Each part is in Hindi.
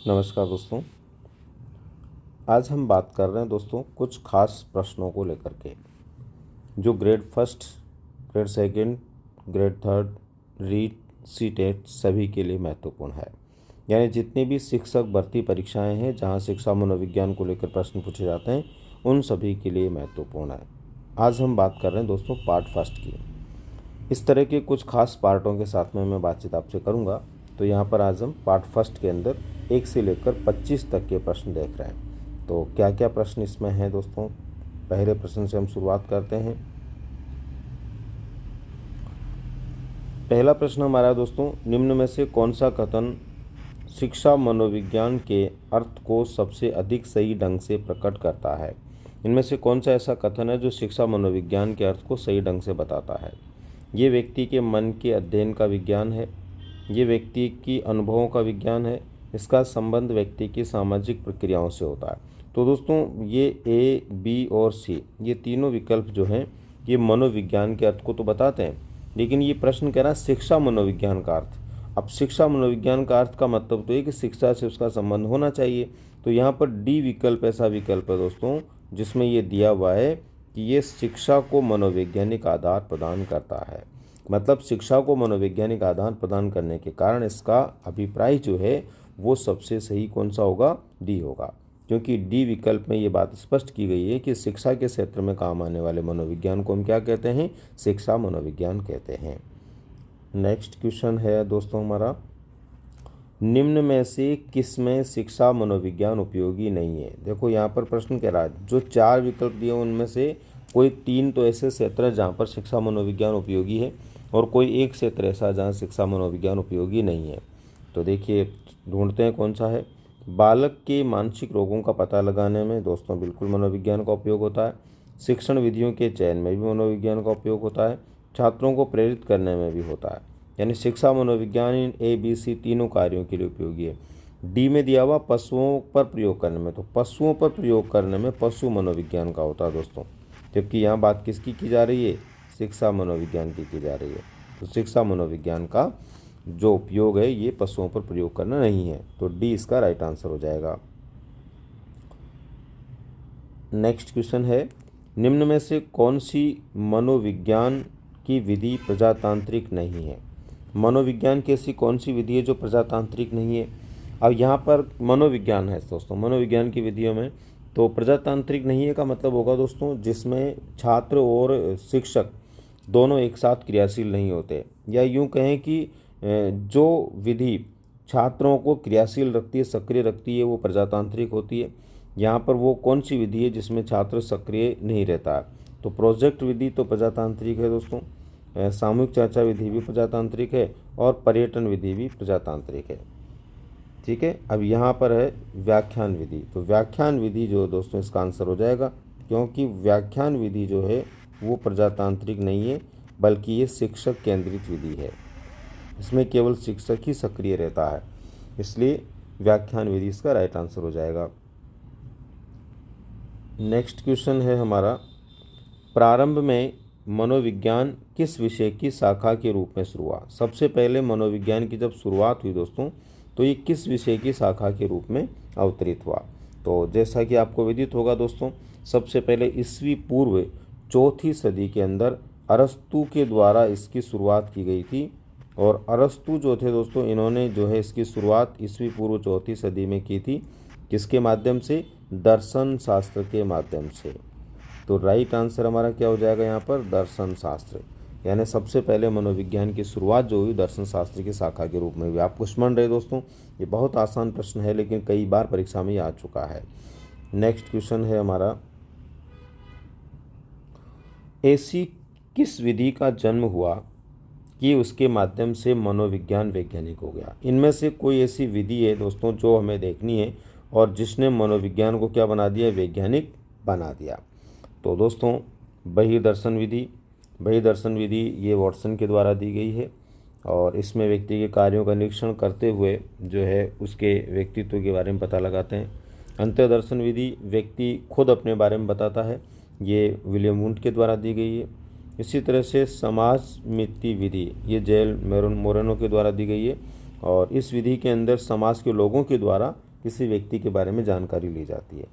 नमस्कार दोस्तों। आज हम बात कर रहे हैं दोस्तों कुछ खास प्रश्नों को लेकर के जो grade first, grade second, grade third, REET, CTET सभी के लिए महत्वपूर्ण है। यानी जितनी भी शिक्षक भर्ती परीक्षाएं हैं जहां शिक्षा मनोविज्ञान को लेकर प्रश्न पूछे जाते हैं उन सभी के लिए महत्वपूर्ण है। आज हम बात कर रहे हैं दोस्तों पार्ट फर्स्ट की। इस तरह के कुछ खास पार्टों के साथ में मैं बातचीत आपसे करूंगा। तो यहाँ पर आज हम पार्ट फर्स्ट के अंदर 1 से लेकर 25 तक के प्रश्न देख रहे हैं। तो क्या क्या प्रश्न इसमें हैं दोस्तों, पहले प्रश्न से हम शुरुआत करते हैं। पहला प्रश्न हमारा है दोस्तों, निम्न में से कौन सा कथन शिक्षा मनोविज्ञान के अर्थ को सबसे अधिक सही ढंग से प्रकट करता है। इनमें से कौन सा ऐसा कथन है जो शिक्षा मनोविज्ञान के अर्थ को सही ढंग से बताता है। ये व्यक्ति के मन के अध्ययन का विज्ञान है, ये व्यक्ति की अनुभवों का विज्ञान है, इसका संबंध व्यक्ति की सामाजिक प्रक्रियाओं से होता है। तो दोस्तों ये ए, बी और सी ये तीनों विकल्प जो हैं ये मनोविज्ञान के अर्थ को तो बताते हैं, लेकिन ये प्रश्न कह रहा है शिक्षा मनोविज्ञान का अर्थ। अब शिक्षा मनोविज्ञान का अर्थ का मतलब तो है कि शिक्षा से उसका संबंध होना चाहिए। तो यहाँ पर डी विकल्प ऐसा विकल्प है दोस्तों जिसमें ये दिया हुआ है कि ये शिक्षा को मनोवैज्ञानिक आधार प्रदान करता है। मतलब शिक्षा को मनोवैज्ञानिक आधार प्रदान करने के कारण इसका अभिप्राय जो है वो सबसे सही कौन सा होगा, डी होगा। क्योंकि डी विकल्प में ये बात स्पष्ट की गई है कि शिक्षा के क्षेत्र में काम आने वाले मनोविज्ञान को हम क्या कहते हैं, शिक्षा मनोविज्ञान कहते हैं। नेक्स्ट क्वेश्चन है दोस्तों हमारा, निम्न में से किस में शिक्षा मनोविज्ञान उपयोगी नहीं है। देखो यहाँ पर प्रश्न कह रहा है जो 4 विकल्प दिए उनमें से कोई 3 तो ऐसे क्षेत्र हैं जहाँ पर शिक्षा मनोविज्ञान उपयोगी है और कोई एक क्षेत्र ऐसा जहाँ शिक्षा मनोविज्ञान उपयोगी नहीं है। तो देखिए ढूंढते हैं कौन सा है। बालक के मानसिक रोगों का पता लगाने में दोस्तों बिल्कुल मनोविज्ञान का उपयोग होता है। शिक्षण विधियों के चयन में भी मनोविज्ञान का उपयोग होता है। छात्रों को प्रेरित करने में भी होता है। यानी शिक्षा मनोविज्ञान इन ए, बी, सी तीनों कार्यों के लिए उपयोगी है। डी में दिया हुआ पशुओं पर प्रयोग करने में, तो पशुओं पर प्रयोग करने में पशु मनोविज्ञान का होता है दोस्तों। जबकि यहाँ बात किसकी की जा रही है, शिक्षा मनोविज्ञान की जा रही है। तो शिक्षा मनोविज्ञान का जो उपयोग है ये पशुओं पर प्रयोग करना नहीं है। तो डी इसका राइट आंसर हो जाएगा। नेक्स्ट क्वेश्चन है, निम्न में से कौन सी मनोविज्ञान की विधि प्रजातांत्रिक नहीं है। मनोविज्ञान की ऐसी कौन सी विधि है जो प्रजातांत्रिक नहीं है। अब यहाँ पर मनोविज्ञान है दोस्तों, मनोविज्ञान की विधियों में तो प्रजातांत्रिक नहीं है का मतलब होगा दोस्तों जिसमें छात्र और शिक्षक दोनों एक साथ क्रियाशील नहीं होते, या यूँ कहें कि जो विधि छात्रों को क्रियाशील रखती है, सक्रिय रखती है, वो प्रजातांत्रिक होती है। यहाँ पर वो कौन सी विधि है जिसमें छात्र सक्रिय नहीं रहता है। तो प्रोजेक्ट विधि तो प्रजातांत्रिक है दोस्तों, सामूहिक चर्चा विधि भी प्रजातांत्रिक है और पर्यटन विधि भी प्रजातांत्रिक है। ठीक है, अब यहाँ पर है व्याख्यान विधि। तो व्याख्यान विधि जो दोस्तों इसका आंसर हो जाएगा, क्योंकि व्याख्यान विधि जो है वो प्रजातांत्रिक नहीं है बल्कि ये शिक्षक केंद्रित विधि है। इसमें केवल शिक्षक ही सक्रिय रहता है, इसलिए व्याख्यान विधि इसका राइट आंसर हो जाएगा। नेक्स्ट क्वेश्चन है हमारा, प्रारंभ में मनोविज्ञान किस विषय की शाखा के रूप में शुरू हुआ। सबसे पहले मनोविज्ञान की जब शुरुआत हुई दोस्तों तो ये किस विषय की शाखा के रूप में अवतरित हुआ। तो जैसा कि आपको विदित होगा दोस्तों, सबसे पहले ईस्वी पूर्व 4वीं सदी के अंदर अरस्तु के द्वारा इसकी शुरुआत की गई थी। और अरस्तु जो थे दोस्तों इन्होंने जो है इसकी शुरुआत ईस्वी पूर्व 4वीं सदी में की थी। किसके माध्यम से, दर्शन शास्त्र के माध्यम से। तो राइट आंसर हमारा क्या हो जाएगा यहाँ पर, दर्शन शास्त्र। यानी सबसे पहले मनोविज्ञान की शुरुआत जो हुई दर्शन शास्त्र की शाखा के रूप में हुई। आपको स्मरण रहे दोस्तों, ये बहुत आसान प्रश्न है लेकिन कई बार परीक्षा में ये आ चुका है। नेक्स्ट क्वेश्चन है हमारा, ऐसी किस विधि का जन्म हुआ कि उसके माध्यम से मनोविज्ञान वैज्ञानिक हो गया। इनमें से कोई ऐसी विधि है दोस्तों जो हमें देखनी है और जिसने मनोविज्ञान को क्या बना दिया, वैज्ञानिक बना दिया। तो दोस्तों बहिर्दर्शन विधि, बहिर्दर्शन विधि ये वाटसन के द्वारा दी गई है और इसमें व्यक्ति के कार्यों का निरीक्षण करते हुए जो है उसके व्यक्तित्व के बारे में पता लगाते हैं। अंतर्दर्शन विधि व्यक्ति खुद अपने बारे में बताता है, ये विलियम वुंट के द्वारा दी गई है। इसी तरह से समाज मिति विधि ये जेल मोरेनो के द्वारा दी गई है और इस विधि के अंदर समाज के लोगों के द्वारा किसी व्यक्ति के बारे में जानकारी ली जाती है।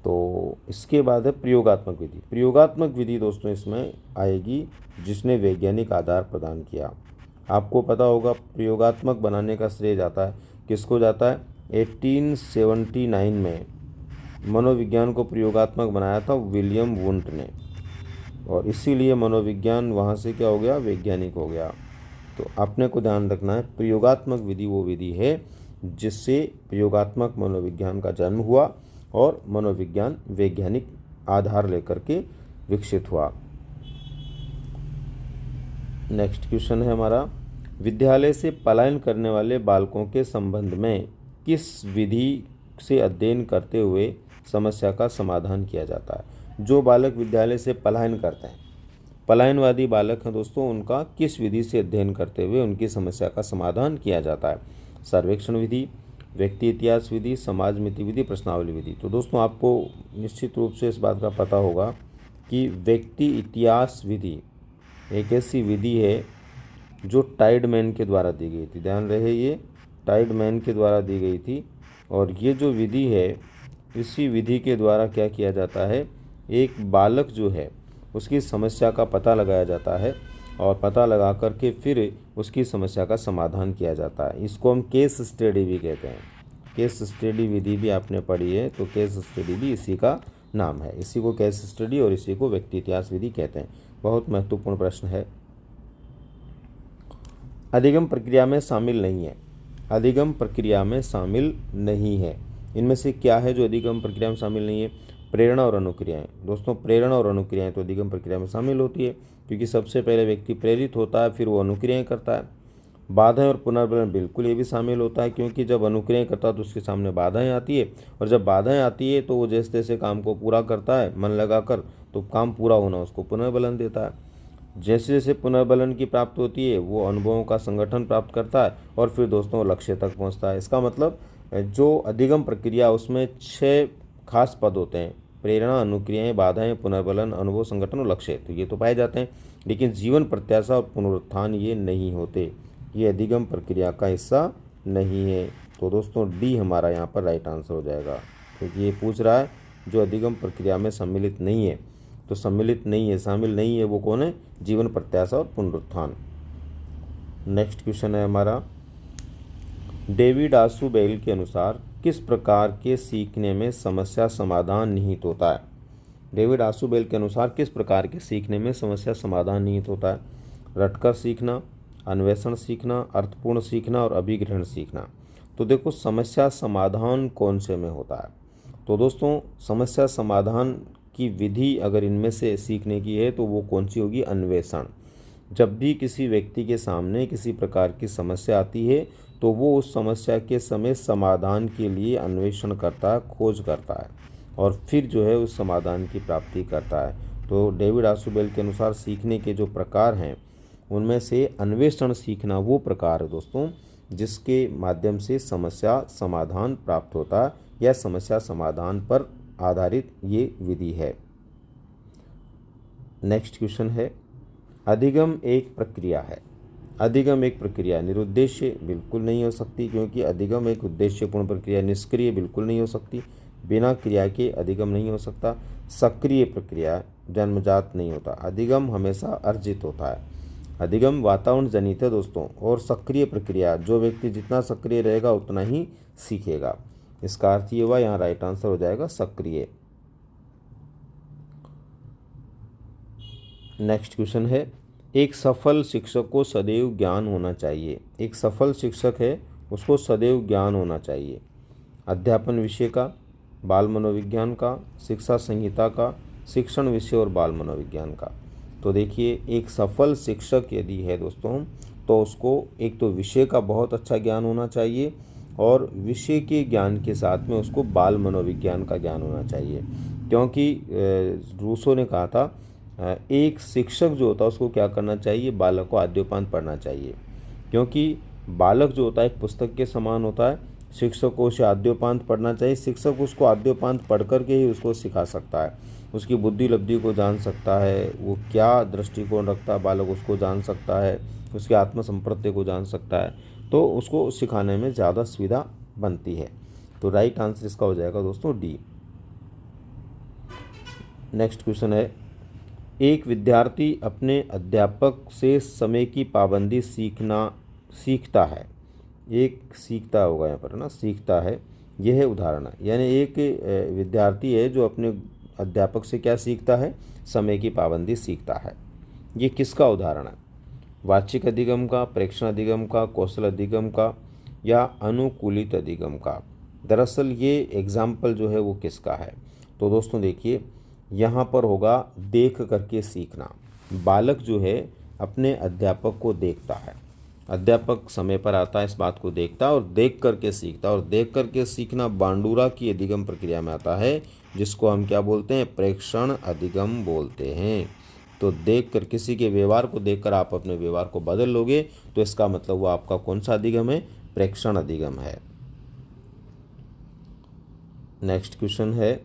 तो इसके बाद है प्रयोगात्मक विधि। प्रयोगात्मक विधि दोस्तों इसमें आएगी जिसने वैज्ञानिक आधार प्रदान किया। आपको पता होगा प्रयोगात्मक बनाने का श्रेय जाता है किसको जाता है? 1879 में मनोविज्ञान को प्रयोगात्मक बनाया था विलियम वुंट ने, और इसीलिए मनोविज्ञान वहाँ से क्या हो गया? वैज्ञानिक हो गया। तो अपने को ध्यान रखना है, प्रयोगात्मक विधि वो विधि है जिससे प्रयोगात्मक मनोविज्ञान का जन्म हुआ और मनोविज्ञान वैज्ञानिक आधार लेकर के विकसित हुआ। नेक्स्ट क्वेश्चन है हमारा, विद्यालय से पलायन करने वाले बालकों के संबंध में किस विधि से अध्ययन करते हुए समस्या का समाधान किया जाता है? जो बालक विद्यालय से पलायन करते हैं, पलायनवादी बालक हैं दोस्तों, उनका किस विधि से अध्ययन करते हुए उनकी समस्या का समाधान किया जाता है? सर्वेक्षण विधि, व्यक्ति इतिहास विधि, समाज मिति विधि, प्रश्नावली विधि। तो दोस्तों आपको निश्चित रूप से इस बात का पता होगा कि व्यक्ति इतिहास विधि एक ऐसी विधि है जो टाइडमैन के द्वारा दी गई थी। ध्यान रहे, ये टाइडमैन के द्वारा दी गई थी। और ये जो विधि है, इसी विधि के द्वारा क्या किया जाता है? एक बालक जो है उसकी समस्या का पता लगाया जाता है और पता लगा करके फिर उसकी समस्या का समाधान किया जाता है। इसको हम केस स्टडी भी कहते हैं। केस स्टडी विधि भी आपने पढ़ी है, तो केस स्टडी भी इसी का नाम है। इसी को केस स्टडी और इसी को व्यक्ति इतिहास विधि कहते हैं। बहुत महत्वपूर्ण प्रश्न है। अधिगम प्रक्रिया में शामिल नहीं है। अधिगम प्रक्रिया में शामिल नहीं है। इनमें से क्या है जो अधिगम प्रक्रिया में शामिल नहीं है? प्रेरणा और अनुक्रियाएं। दोस्तों प्रेरणा और अनुक्रियाएं तो अधिगम प्रक्रिया में शामिल होती है, क्योंकि सबसे पहले व्यक्ति प्रेरित होता है, फिर वो अनुक्रियाएं करता है। बाधाएं और पुनर्बलन, बिल्कुल ये भी शामिल होता है, क्योंकि जब अनुक्रियाएं करता है तो उसके सामने बाधाएं आती है, और जब बाधाएं आती है तो वो जैसे तैसे काम को पूरा करता है मन लगाकर, तो काम पूरा होना उसको पुनर्बलन देता है। जैसे जैसे पुनर्बलन की प्राप्ति होती है वो अनुभवों का संगठन प्राप्त करता है और फिर दोस्तों लक्ष्य तक पहुंचता है। इसका मतलब जो अधिगम प्रक्रिया उसमें 6 खास पद होते हैं: प्रेरणा, अनुक्रियाएं, बाधाएं, पुनर्बलन, अनुभव, संगठन और लक्ष्य। तो ये तो पाए जाते हैं, लेकिन जीवन प्रत्याशा और पुनरुत्थान ये नहीं होते। ये अधिगम प्रक्रिया का हिस्सा नहीं है। तो दोस्तों डी हमारा यहाँ पर राइट आंसर हो जाएगा, क्योंकि ये पूछ रहा है जो अधिगम प्रक्रिया में सम्मिलित नहीं है। तो सम्मिलित नहीं है, शामिल नहीं है, वो कौन है? जीवन प्रत्याशा और पुनरुत्थान। नेक्स्ट क्वेश्चन है हमारा, डेविड आशुबेल के अनुसार किस प्रकार के सीखने में समस्या समाधान निहित होता है? डेविड आशुबेल के अनुसार किस प्रकार के सीखने में समस्या समाधान निहित होता है? रटकर सीखना, अन्वेषण सीखना, अर्थपूर्ण सीखना और अभिग्रहण सीखना। तो देखो समस्या समाधान कौन से में होता है? तो दोस्तों समस्या समाधान की विधि अगर इनमें से सीखने की है तो वो कौन सी होगी? अन्वेषण। जब भी किसी व्यक्ति के सामने किसी प्रकार की समस्या आती है तो वो उस समस्या के समय समाधान के लिए अन्वेषण करता है, खोज करता है, और फिर जो है उस समाधान की प्राप्ति करता है। तो डेविड आशुबेल के अनुसार सीखने के जो प्रकार हैं उनमें से अन्वेषण सीखना वो प्रकार है दोस्तों जिसके माध्यम से समस्या समाधान प्राप्त होता है, या समस्या समाधान पर आधारित ये विधि है। नेक्स्ट क्वेश्चन है, अधिगम एक प्रक्रिया है। अधिगम एक प्रक्रिया निरुद्देश्य बिल्कुल नहीं हो सकती, क्योंकि अधिगम एक उद्देश्यपूर्ण प्रक्रिया। निष्क्रिय बिल्कुल नहीं हो सकती, बिना क्रिया के अधिगम नहीं हो सकता। सक्रिय प्रक्रिया जन्मजात नहीं होता, अधिगम हमेशा अर्जित होता है। अधिगम वातावरण जनित है दोस्तों, और सक्रिय प्रक्रिया जो व्यक्ति जितना सक्रिय रहेगा उतना ही सीखेगा। इसका अर्थ ये हुआ, यहाँ राइट आंसर हो जाएगा सक्रिय। नेक्स्ट क्वेश्चन है, एक सफल शिक्षक को सदैव ज्ञान होना चाहिए। एक सफल शिक्षक है उसको सदैव ज्ञान होना चाहिए। अध्यापन विषय का, बाल मनोविज्ञान का, शिक्षा संहिता का, शिक्षण विषय और बाल मनोविज्ञान का। तो देखिए एक सफल शिक्षक यदि है दोस्तों तो उसको एक तो विषय का बहुत अच्छा ज्ञान होना चाहिए, और विषय के ज्ञान के साथ में उसको बाल मनोविज्ञान का ज्ञान होना चाहिए। क्योंकि रूसो ने कहा था एक शिक्षक जो होता है उसको क्या करना चाहिए? बालक को आद्योपांत पढ़ना चाहिए, क्योंकि बालक जो होता है एक पुस्तक के समान होता है। शिक्षक को उसे आद्योपांत पढ़ना चाहिए। शिक्षक उसको आद्योपांत पढ़ करके ही उसको सिखा सकता है, उसकी बुद्धि लब्धि को जान सकता है, वो क्या दृष्टिकोण रखता है बालक उसको जान सकता है, उसके आत्मसंप्रत्य को जान सकता है, तो उसको सिखाने में ज़्यादा सुविधा बनती है। तो राइट आंसर इसका हो जाएगा दोस्तों डी। नेक्स्ट क्वेश्चन है, एक विद्यार्थी अपने अध्यापक से समय की पाबंदी सीखता है। एक सीखता होगा यहाँ पर ना, सीखता है, यह है उदाहरण है। यानी एक विद्यार्थी है जो अपने अध्यापक से क्या सीखता है, समय की पाबंदी सीखता है। ये किसका उदाहरण है, वाचिक अधिगम का, प्रेक्षण अधिगम का, कौशल अधिगम का या अनुकूलित अधिगम का। दरअसल ये एग्जाम्पल जो है वो किसका है, तो दोस्तों देखिए यहाँ पर होगा देख करके सीखना। बालक जो है अपने अध्यापक को देखता है, अध्यापक समय पर आता है, इस बात को देखता है और देख करके सीखता है। और देख करके सीखना बांडुरा की अधिगम प्रक्रिया में आता है, जिसको हम क्या बोलते हैं, प्रेक्षण अधिगम बोलते हैं। तो देख कर, किसी के व्यवहार को देखकर आप अपने व्यवहार को बदल लोगे तो इसका मतलब वो आपका कौन सा अधिगम है, प्रेक्षण अधिगम है। नेक्स्ट क्वेश्चन है,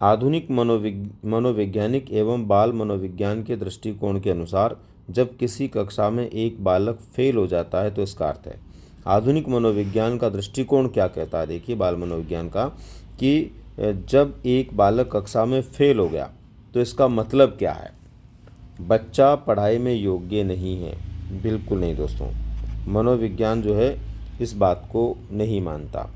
आधुनिक मनोवैज्ञानिक एवं बाल मनोविज्ञान के दृष्टिकोण के अनुसार जब किसी कक्षा में एक बालक फेल हो जाता है तो इसका अर्थ है। आधुनिक मनोविज्ञान का दृष्टिकोण क्या कहता है, देखिए बाल मनोविज्ञान का, कि जब एक बालक कक्षा में फेल हो गया तो इसका मतलब क्या है, बच्चा पढ़ाई में योग्य नहीं है। बिल्कुल नहीं दोस्तों, मनोविज्ञान जो है इस बात को नहीं मानता।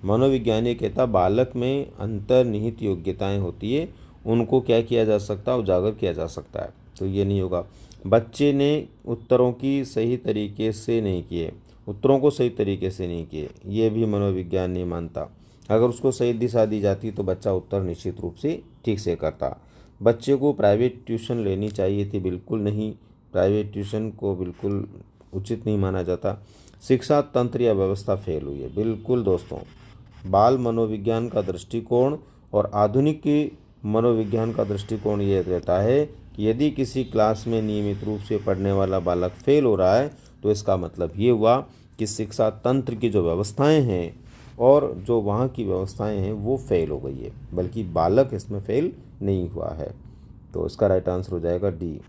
मनोविज्ञानी कहता बालक में अंतर्निहित योग्यताएं होती है, उनको क्या किया जा सकता है, उजागर किया जा सकता है। तो ये नहीं होगा, बच्चे ने उत्तरों की सही तरीके से नहीं किए, उत्तरों को सही तरीके से नहीं किए, ये भी मनोविज्ञान नहीं मानता। अगर उसको सही दिशा दी जाती तो बच्चा उत्तर निश्चित रूप से ठीक से करता। बच्चे को प्राइवेट ट्यूशन लेनी चाहिए थी, बिल्कुल नहीं, प्राइवेट ट्यूशन को बिल्कुल उचित नहीं माना जाता। शिक्षा तंत्र या व्यवस्था फेल हुई है, बिल्कुल दोस्तों। बाल मनोविज्ञान का दृष्टिकोण और आधुनिक मनोविज्ञान का दृष्टिकोण ये रहता है कि यदि किसी क्लास में नियमित रूप से पढ़ने वाला बालक फेल हो रहा है तो इसका मतलब ये हुआ कि शिक्षा तंत्र की जो व्यवस्थाएं हैं और जो वहाँ की व्यवस्थाएं हैं वो फेल हो गई है, बल्कि बालक इसमें फेल नहीं हुआ है। तो इसका राइट आंसर हो जाएगा डी।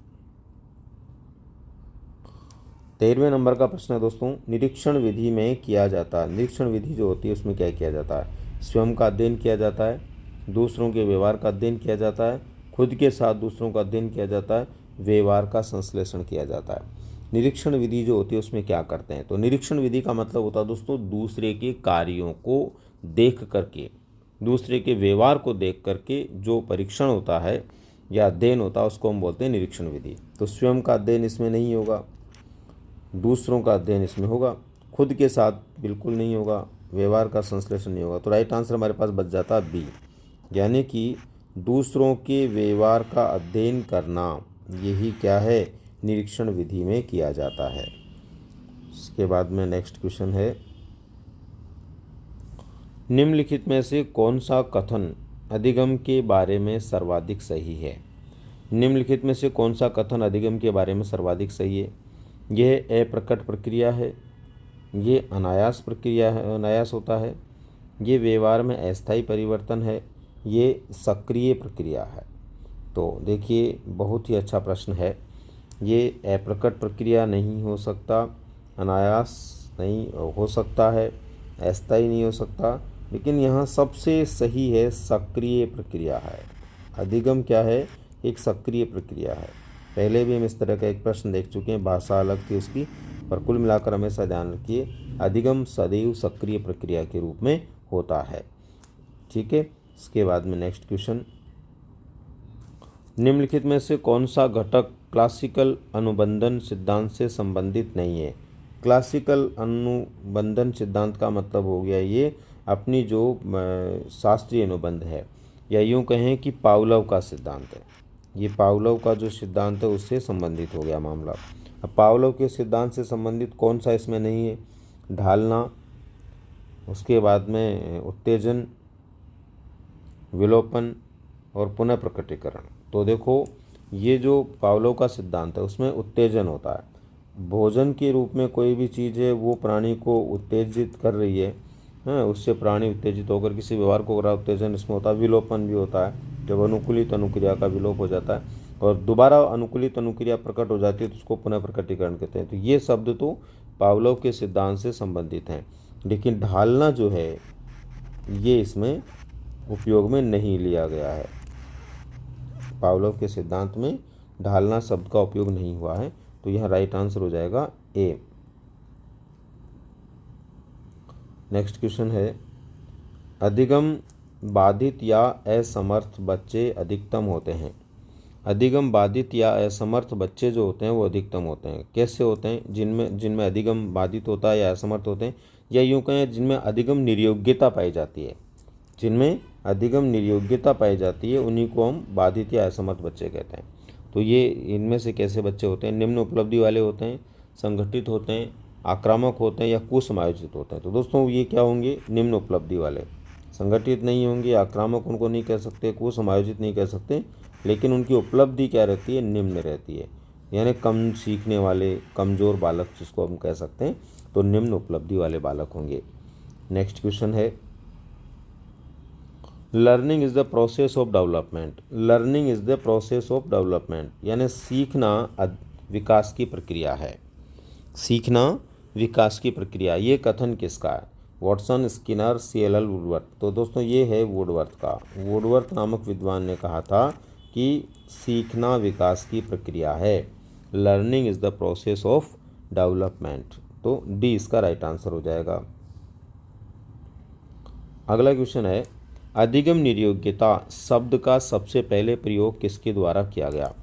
13वें नंबर का प्रश्न है दोस्तों, निरीक्षण विधि में किया जाता है। निरीक्षण विधि जो होती है उसमें क्या किया जाता है, स्वयं का अध्ययन किया जाता है, दूसरों के व्यवहार का अध्ययन किया जाता है, खुद के साथ दूसरों का अध्ययन किया जाता है, व्यवहार का संश्लेषण किया जाता है। निरीक्षण विधि जो होती है उसमें क्या करते हैं, तो निरीक्षण विधि का मतलब होता है दोस्तों दूसरे के कार्यों को देख करके, दूसरे के व्यवहार को देख करके जो परीक्षण होता है या अध्ययन होता है उसको हम बोलते हैं निरीक्षण विधि। तो स्वयं का अध्ययन इसमें नहीं होगा, दूसरों का अध्ययन इसमें होगा, खुद के साथ बिल्कुल नहीं होगा, व्यवहार का संश्लेषण नहीं होगा। तो राइट आंसर हमारे पास बच जाता है बी, यानी कि दूसरों के व्यवहार का अध्ययन करना, यही क्या है, निरीक्षण विधि में किया जाता है। इसके बाद में नेक्स्ट क्वेश्चन है, निम्नलिखित में से कौन सा कथन अधिगम के बारे में सर्वाधिक सही है। निम्नलिखित में से कौन सा कथन अधिगम के बारे में सर्वाधिक सही है। यह अप्रकट प्रक्रिया है, ये अनायास प्रक्रिया है, अनायास होता है, ये व्यवहार में अस्थायी परिवर्तन है, ये सक्रिय प्रक्रिया है। तो देखिए बहुत ही अच्छा प्रश्न है, ये अप्रकट प्रक्रिया नहीं हो सकता, अनायास नहीं हो सकता है, अस्थायी नहीं हो सकता, लेकिन यहाँ सबसे सही है सक्रिय प्रक्रिया है। अधिगम क्या है, एक सक्रिय प्रक्रिया है। पहले भी हम इस तरह का एक प्रश्न देख चुके हैं, भाषा अलग थी उसकी, पर कुल मिलाकर हमेशा ध्यान रखिए अधिगम सदैव सक्रिय प्रक्रिया के रूप में होता है। ठीक है, इसके बाद में नेक्स्ट क्वेश्चन, निम्नलिखित में से कौन सा घटक क्लासिकल अनुबंधन सिद्धांत से संबंधित नहीं है। क्लासिकल अनुबंधन सिद्धांत का मतलब हो गया ये अपनी जो शास्त्रीय अनुबंध है, या यूँ कहें कि पावलोव का सिद्धांत है, ये पावलोव का जो सिद्धांत है उससे संबंधित हो गया मामला। अब पावलोव के सिद्धांत से संबंधित कौन सा इसमें नहीं है, ढालना, उसके बाद में उत्तेजन, विलोपन और पुनः प्रकटीकरण। तो देखो ये जो पावलोव का सिद्धांत है उसमें उत्तेजन होता है, भोजन के रूप में कोई भी चीज़ है वो प्राणी को उत्तेजित कर रही है, उससे प्राणी उत्तेजित होकर किसी व्यवहार को कर रहा है, उत्तेजन इसमें होता है। विलोपन भी होता है, जब अनुकूलित अनुक्रिया का विलोप हो जाता है और दोबारा अनुकूलित अनुक्रिया प्रकट हो जाती है तो उसको पुनः प्रकटीकरण कहते हैं। तो ये शब्द तो पावलोव के सिद्धांत से संबंधित हैं, लेकिन ढालना जो है ये इसमें उपयोग में नहीं लिया गया है। पावलोव के सिद्धांत में ढालना शब्द का उपयोग नहीं हुआ है, तो यह राइट आंसर हो जाएगा ए। नेक्स्ट क्वेश्चन है, अधिगम बाधित या असमर्थ बच्चे अधिकतम होते हैं। अधिगम बाधित या असमर्थ बच्चे जो होते हैं वो अधिकतम होते हैं। कैसे होते हैं? जिनमें अधिगम बाधित होता है या असमर्थ होते हैं, या यूँ कहें जिनमें अधिगम निर्योग्यता पाई जाती है। जिनमें अधिगम निर्योग्यता पाई जाती है उन्हीं को हम बाधित या असमर्थ बच्चे कहते हैं। तो ये इनमें से कैसे बच्चे होते हैं? निम्न उपलब्धि वाले होते हैं, संगठित होते हैं, आक्रामक होते हैं या कुसमायोजित होते हैं। तो दोस्तों ये क्या होंगे? निम्न उपलब्धि वाले। संगठित नहीं होंगे, आक्रामक उनको नहीं कह सकते, कुसमायोजित नहीं कह सकते, लेकिन उनकी उपलब्धि क्या रहती है? निम्न रहती है, यानी कम सीखने वाले, कमज़ोर बालक जिसको हम कह सकते हैं, तो निम्न उपलब्धि वाले बालक होंगे। नेक्स्ट क्वेश्चन है, learning is the process of development. Learning is the process of development, यानी सीखना विकास की प्रक्रिया है। सीखना विकास की प्रक्रिया, ये कथन किसका है? Watson, Skinner, CLL Woodworth. तो दोस्तों ये है वुडवर्थ का। वुडवर्थ नामक विद्वान ने कहा था कि सीखना विकास की प्रक्रिया है। Learning is the process of development. तो डी इसका राइट आंसर हो जाएगा। अगला क्वेश्चन है, अधिगम निर्योग्यता शब्द का सबसे पहले प्रयोग किसके द्वारा किया गया?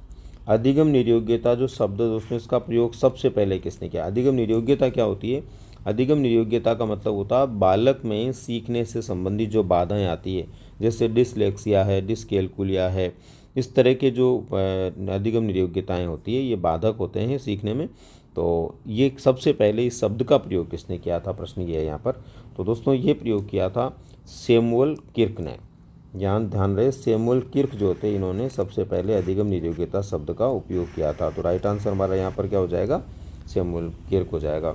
अधिगम निर्योग्यता जो शब्द दोस्तों, इसका प्रयोग सबसे पहले किसने किया? अधिगम निर्योग्यता क्या होती है? अधिगम निर्योग्यता का मतलब होता है बालक में सीखने से संबंधित जो बाधाएं आती है, जैसे डिसलेक्सिया है, डिसकैल्कुलिया है, इस तरह के जो अधिगम निर्योग्यताएं होती है, ये बाधक होते हैं सीखने में। तो ये सबसे पहले इस शब्द का प्रयोग किसने किया था? प्रश्न ये है यहाँ पर। तो दोस्तों ये प्रयोग किया था सैमुअल किर्क ने। ध्यान रहे, सैमुअल किर्क जो थे, इन्होंने सबसे पहले अधिगम निर्योग्यता शब्द का उपयोग किया था। तो राइट आंसर हमारा यहाँ पर क्या हो जाएगा? सैमुअल किर्क हो जाएगा।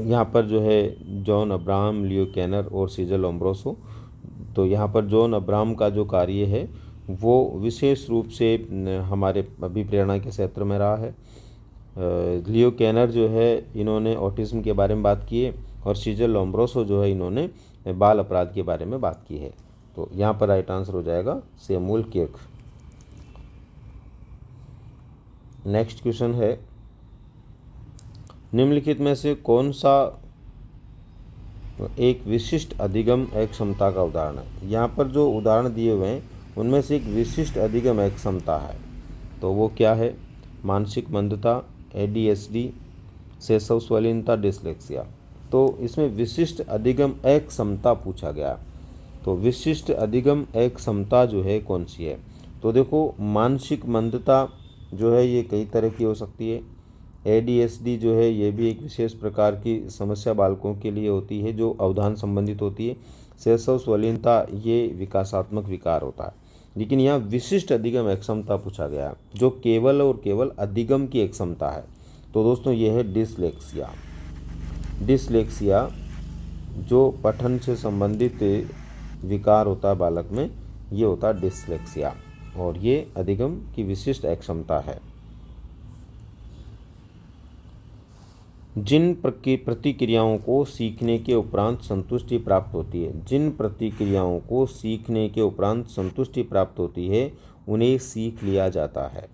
यहाँ पर जो है जॉन अब्राहम, लियो कैनर और सीजर लोम्ब्रोसो। तो यहाँ पर जॉन अब्राहम का जो कार्य है वो विशेष रूप से हमारे अभिप्रेरणा के क्षेत्र में रहा है। लियो कैनर जो है, इन्होंने ऑटिज्म के बारे में बात की है, और सीजर लोम्ब्रोसो जो है, इन्होंने बाल अपराध के बारे में बात की है। तो यहाँ पर राइट आंसर हो जाएगा सैमुअल किर्क। नेक्स्ट क्वेश्चन है, निम्नलिखित में से कौन सा एक विशिष्ट अधिगम एक क्षमता का उदाहरण है? यहाँ पर जो उदाहरण दिए हुए हैं उनमें से एक विशिष्ट अधिगम एक क्षमता है, तो वो क्या है? मानसिक मंदता, ADHD, सेसव स्वलीनता, डिसलेक्सिया। तो इसमें विशिष्ट अधिगम एक क्षमता पूछा गया। तो विशिष्ट अधिगम एक क्षमता जो है कौन सी है? तो देखो, मानसिक मंदता जो है ये कई तरह की हो सकती है। ADHD जो है ये भी एक विशेष प्रकार की समस्या बालकों के लिए होती है जो अवधान संबंधित होती है। सेसव स्वलीनता ये विकासात्मक विकार होता है। लेकिन यहाँ विशिष्ट अधिगम एक क्षमता पूछा गया जो केवल और केवल अधिगम की एक क्षमता है। तो दोस्तों ये है डिसलेक्सिया। डिसलेक्सिया जो पठन से संबंधित विकार होता है बालक में, ये होता है डिसलेक्सिया, और ये अधिगम की विशिष्ट एक क्षमता है। जिन प्रतिक्रियाओं को सीखने के उपरांत संतुष्टि प्राप्त होती है, जिन प्रतिक्रियाओं को सीखने के उपरांत संतुष्टि प्राप्त होती है, उन्हें सीख लिया जाता है।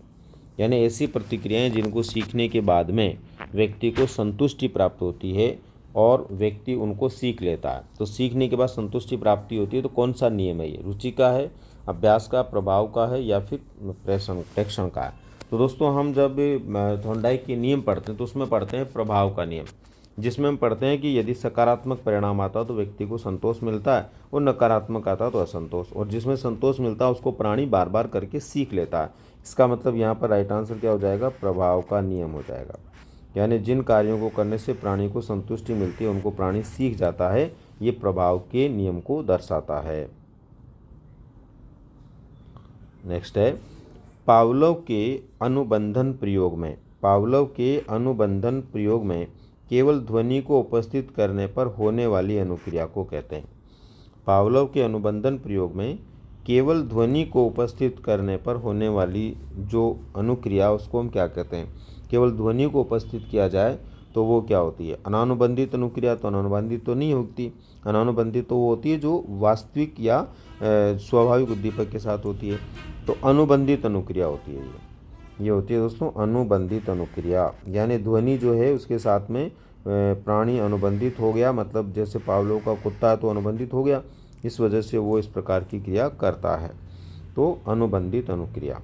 यानी ऐसी प्रतिक्रियाएं जिनको सीखने के बाद में व्यक्ति को संतुष्टि प्राप्त होती है और व्यक्ति उनको सीख लेता है। तो सीखने के बाद संतुष्टि प्राप्ति होती है, तो कौन सा नियम है? ये रुचि का है, अभ्यास का, प्रभाव का है, या फिर प्रेक्षण का है? तो दोस्तों हम जब थॉर्नडाइक के नियम पढ़ते हैं तो उसमें पढ़ते हैं प्रभाव का नियम, जिसमें हम पढ़ते हैं कि यदि सकारात्मक परिणाम आता तो व्यक्ति को संतोष मिलता है और नकारात्मक आता तो असंतोष, और जिसमें संतोष मिलता है उसको प्राणी बार बार करके सीख लेता है। इसका मतलब यहाँ पर राइट आंसर क्या हो जाएगा? प्रभाव का नियम हो जाएगा। यानी जिन कार्यों को करने से प्राणी को संतुष्टि मिलती है उनको प्राणी सीख जाता है, ये प्रभाव के नियम को दर्शाता है। नेक्स्ट है, पावलोव के अनुबंधन प्रयोग में, पावलोव के अनुबंधन प्रयोग में केवल ध्वनि को उपस्थित करने पर होने वाली अनुक्रिया को कहते हैं। पावलोव के अनुबंधन प्रयोग में केवल ध्वनि को उपस्थित करने पर होने वाली जो अनुक्रिया, उसको हम क्या कहते हैं? केवल ध्वनि को उपस्थित किया जाए तो वो क्या होती है, अनानुबंधित अनुक्रिया। तो अनानुबंधित तो नहीं होती, अनानुबंधित तो वो होती है जो वास्तविक या स्वाभाविक उद्दीपक के साथ होती है। तो अनुबंधित अनुक्रिया होती है ये होती है दोस्तों अनुबंधित अनुक्रिया, यानी ध्वनि जो है उसके साथ में प्राणी अनुबंधित हो गया, मतलब जैसे पावलोव का कुत्ता है तो अनुबंधित हो गया, इस वजह से वो इस प्रकार की क्रिया करता है। तो अनुबंधित अनुक्रिया।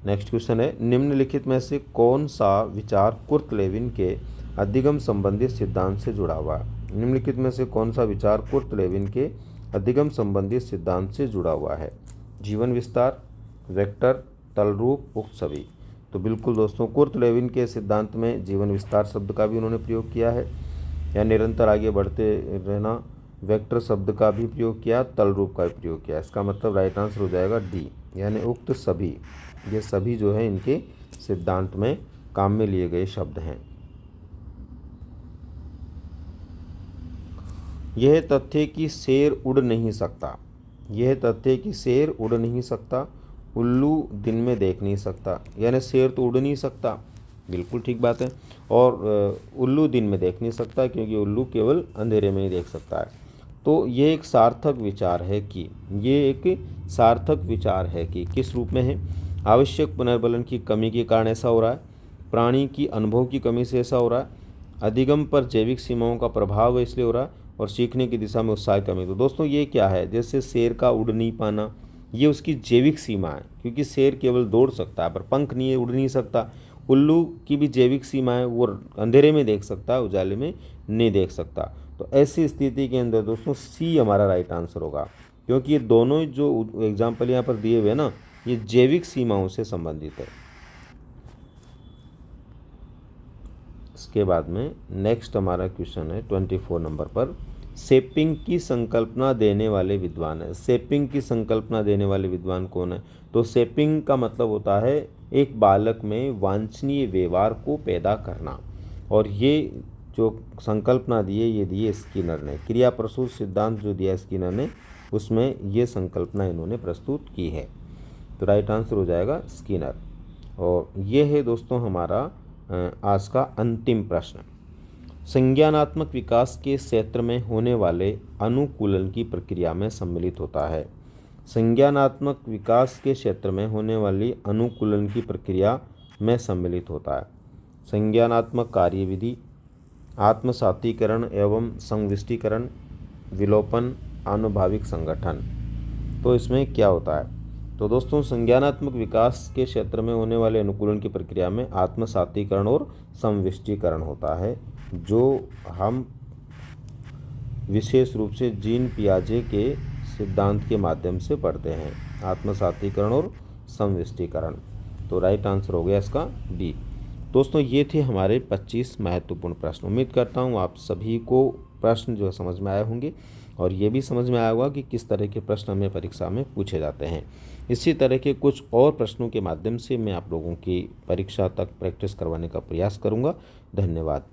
नेक्स्ट क्वेश्चन है, निम्नलिखित में से कौन सा विचार कुर्ट लेविन के अधिगम संबंधित सिद्धांत से जुड़ा हुआ है। निम्नलिखित में से कौन सा विचार कुर्ट लेविन के अधिगम संबंधित सिद्धांत से जुड़ा हुआ है। जीवन विस्तार, वेक्टर, तलरूप, उक्त सभी। तो बिल्कुल दोस्तों कुर्ट लेविन के सिद्धांत में जीवन विस्तार शब्द का भी उन्होंने प्रयोग किया है, या निरंतर आगे बढ़ते रहना। वेक्टर शब्द का भी प्रयोग किया, तलरूप का भी प्रयोग किया। इसका मतलब राइट आंसर हो जाएगा डी, यानी उक्त सभी। ये सभी जो है इनके सिद्धांत में काम में लिए गए शब्द हैं। यह तथ्य कि शेर उड़ नहीं सकता, यह तथ्य कि शेर उड़ नहीं सकता, उल्लू दिन में देख नहीं सकता, यानी शेर तो उड़ नहीं सकता, बिल्कुल ठीक बात है, और उल्लू दिन में देख नहीं सकता क्योंकि उल्लू केवल अंधेरे में ही देख सकता है। तो ये एक सार्थक विचार है कि किस रूप में है, आवश्यक पुनर्बलन की कमी के कारण ऐसा हो रहा है, प्राणी की अनुभव की कमी से ऐसा हो रहा है, अधिगम पर जैविक सीमाओं का प्रभाव इसलिए हो रहा है, और सीखने की दिशा में उत्साह कमी। तो दोस्तों ये क्या है, जैसे शेर का उड़ नहीं पाना, ये उसकी जैविक सीमा है, क्योंकि शेर केवल दौड़ सकता है पर पंख नहीं है, उड़ नहीं सकता। उल्लू की भी जैविक सीमा है, वो अंधेरे में देख सकता है, उजाले में नहीं देख सकता। तो ऐसी स्थिति के अंदर दोस्तों सी हमारा राइट आंसर होगा, क्योंकि ये दोनों जो एग्जाम्पल यहाँ पर दिए हुए ना, ये जैविक सीमाओं से संबंधित है। इसके बाद में नेक्स्ट हमारा क्वेश्चन है 24 नंबर पर, शेपिंग की संकल्पना देने वाले विद्वान है। शेपिंग की संकल्पना देने वाले विद्वान कौन है। तो शेपिंग का मतलब होता है एक बालक में वांछनीय व्यवहार को पैदा करना, और ये जो संकल्पना दी है ये दी है स्किनर ने। क्रिया प्रसूत सिद्धांत जो दिया स्किनर ने, उसमें ये संकल्पना इन्होंने प्रस्तुत की है। तो राइट आंसर हो जाएगा स्किनर। और ये है दोस्तों हमारा आज का अंतिम प्रश्न। संज्ञानात्मक विकास के क्षेत्र में होने वाले अनुकूलन की प्रक्रिया में सम्मिलित होता है। संज्ञानात्मक विकास के क्षेत्र में होने वाली अनुकूलन की प्रक्रिया में सम्मिलित होता है संज्ञानात्मक कार्यविधि, आत्मसातीकरण एवं संविष्टीकरण, विलोपन, आनुभाविक संगठन। तो इसमें क्या होता है, तो दोस्तों संज्ञानात्मक विकास के क्षेत्र में होने वाले अनुकूलन की प्रक्रिया में आत्मसातीकरण और संविष्टीकरण होता है, जो हम विशेष रूप से जीन पियाजे के सिद्धांत के माध्यम से पढ़ते हैं, आत्मसातीकरण और संविष्टीकरण। तो राइट आंसर हो गया इसका डी। दोस्तों ये थे हमारे 25 महत्वपूर्ण प्रश्न। उम्मीद करता हूँ आप सभी को प्रश्न जो है समझ में आए होंगे, और ये भी समझ में आया होगा कि किस तरह के प्रश्न हमें परीक्षा में पूछे जाते हैं। इसी तरह के कुछ और प्रश्नों के माध्यम से मैं आप लोगों की परीक्षा तक प्रैक्टिस करवाने का प्रयास करूँगा। धन्यवाद।